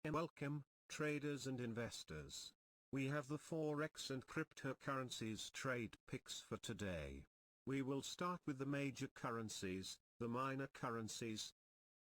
Welcome, traders and investors. We have the Forex and cryptocurrencies trade picks for today. We will start with the major currencies, the minor currencies,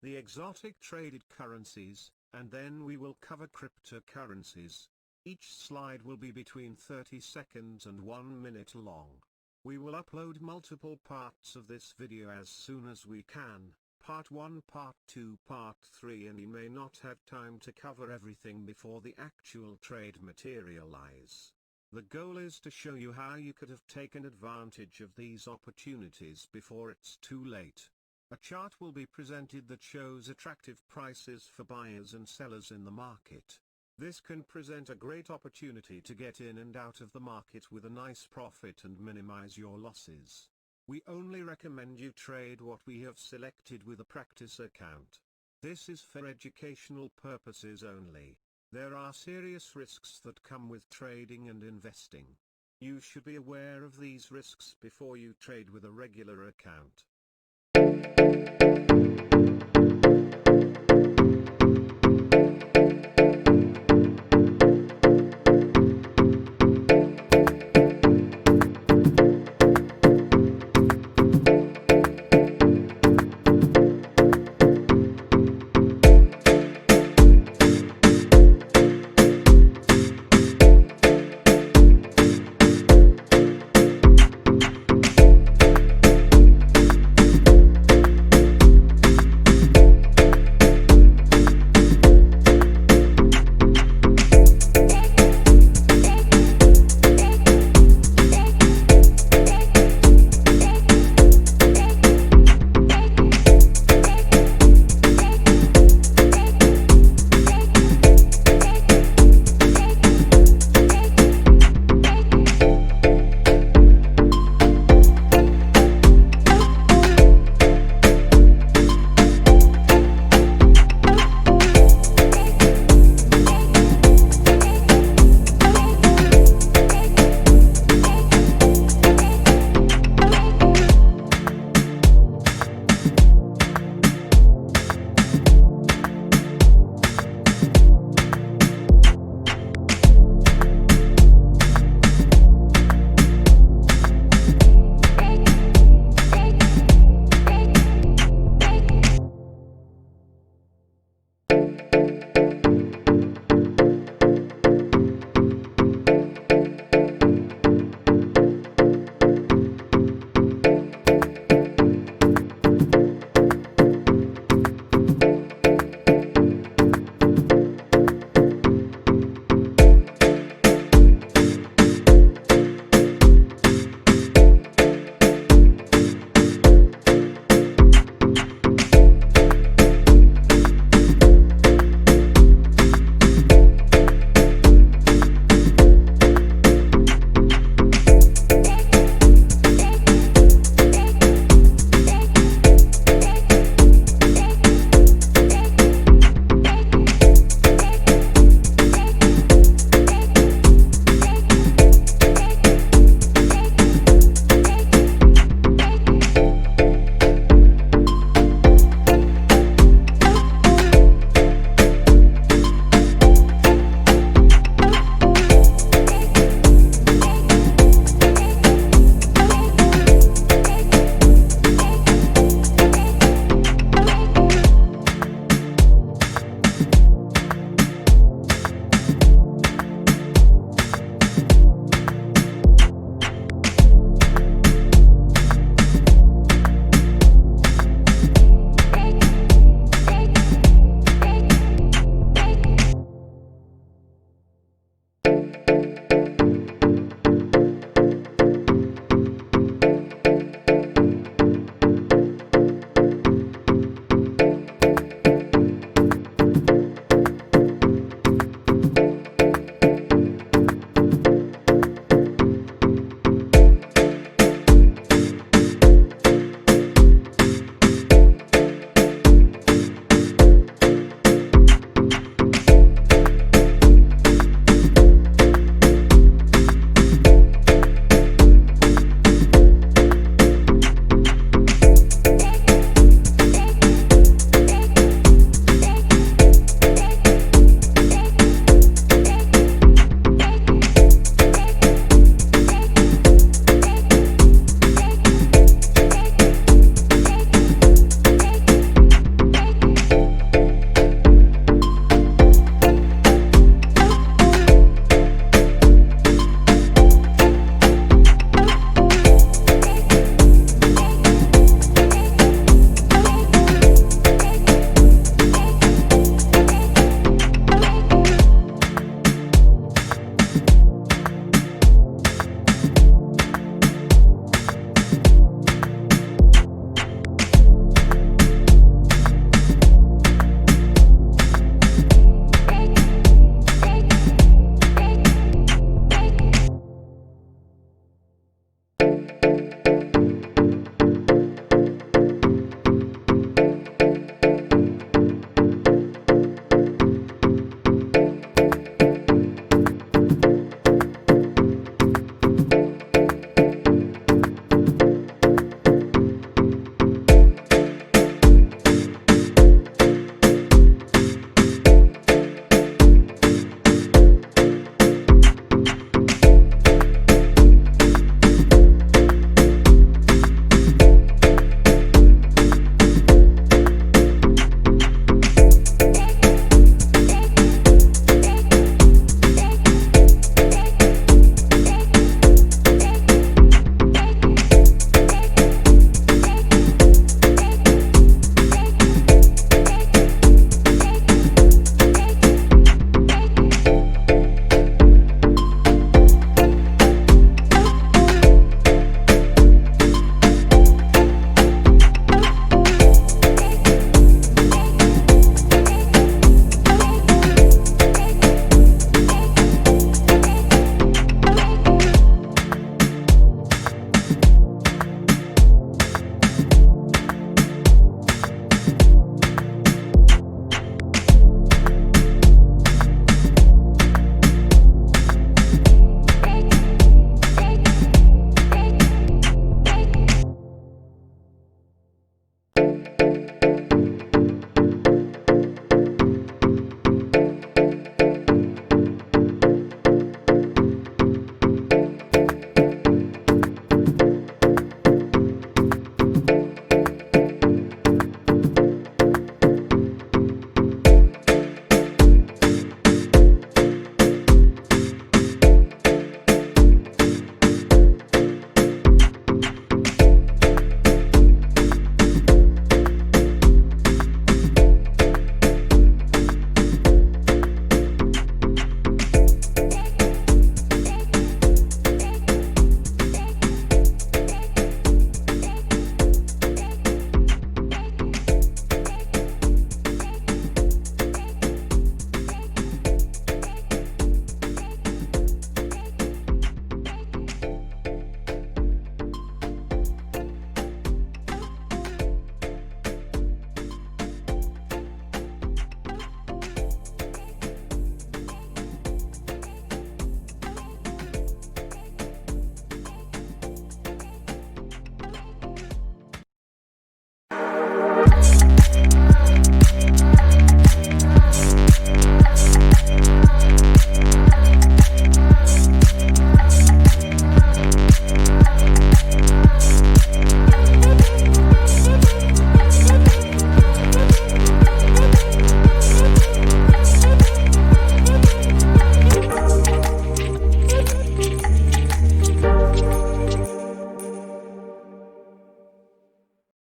the exotic traded currencies, and then we will cover cryptocurrencies. Each slide will be between 30 seconds and 1 minute long. We will upload multiple parts of this video as soon as we can. Part 1, Part 2, Part 3, and we may not have time to cover everything before the actual trade materialize. The goal is to show you how you could have taken advantage of these opportunities before it's too late. A chart will be presented that shows attractive prices for buyers and sellers in the market. This can present a great opportunity to get in and out of the market with a nice profit and minimize your losses. We only recommend you trade what we have selected with a practice account. This is for educational purposes only. There are serious risks that come with trading and investing. You should be aware of these risks before you trade with a regular account.